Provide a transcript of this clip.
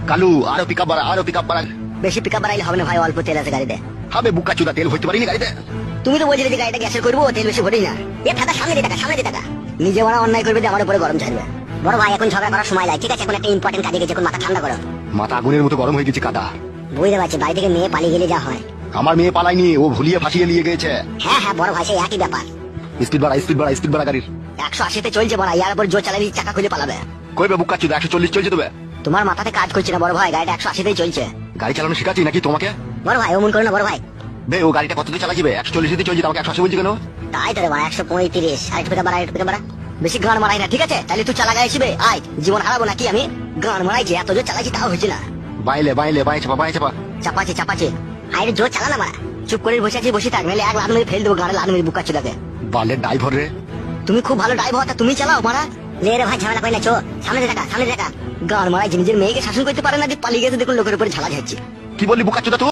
কালু আরো পিকআপ বাড়া। বেশি পিকআপ বাড়াইলে হবে না ভাই, অল্প তেল আছে গাড়িতে। হবে বুকা চুদা, তেল হইতে পারিনি গাড়িতে। তুমি তো বলছিলে যে গাড়িটা গ্যাসের করবো, তেল বেশি ভরি না। এ টাকা সামনে দে, টাকা নিজে বড় অন্যায় করবে, আমার উপরে গরম ছাড়বে। বড় ভাই এখন ঝগড়া করার সময় লাগে, ঠিক আছে? এখন একটা ইম্পর্টেন্ট কাজে গেছে, এখন মাথা ঠান্ডা করো। মাথা আগুনের মতো গরম হয়ে গেছে কাদা। বুঝতে পারছি, বাড়ি থেকে মেয়ে পালিয়ে গেলে যা হয়। আমার মেয়ে পালাইনি, ও ভুলিয়ে ফাঁসিয়ে নিয়ে গেছে। হ্যাঁ বড় ভাই, সেই একই ব্যাপার। স্পিড বাড়া গাড়ির। 180-তে চলছে বড়, ইয়ার উপর জোর চালাবি, চাকা খুলে পালাবে। কইবে বুকা চুদা 140 চলছে তবে। তোমার মাথাতে কাজ করছে না বড় ভাই, গাড়িটা 180-তেই চলছে। গাড়ি চালানো শিখাচ্ছি নাকি তোমাকে? বড় ভাই অমন করো না বড় ভাই। বে ও গাড়িটা কততে চালাছিবে? 140 চলছে, আমাকে 180 বলছি কেন? তাই তো রে ভাই, 135। আরেকটু পিকআপ বাড়া। বেশি গান মারাই না, ঠিক আছে? তাহলে তুই চালা গাড়ি শিবে, আয় জীবন হারাবো নাকি আমি? গান মারাইছি, এত জোর চালাইছি তাও হয়েছে না। বাইলে বাই চাপা। চাপাচ্ছে। আরে জোর চালা না মারা, চুপ করে বসে থাক, নাহলে এক লাখ মেরে ফেল দেবো গাড়ি, লাখ মেরে বুকা চুদাকে। বালের ড্রাইভার রে। তুমি খুব ভালো ড্রাইভার, তা তুমি চালাও মারা। লে রে ভাই, ঝামেলা করে না, চো সামনে দেখা। গান মারাই নিজের মেয়েকে শাসন করতে পারে না, যে পালিয়ে গেছে দেখুন, লোকের উপরে ঝালা যাচ্ছে। কি বললি বুকা চুদা তুই?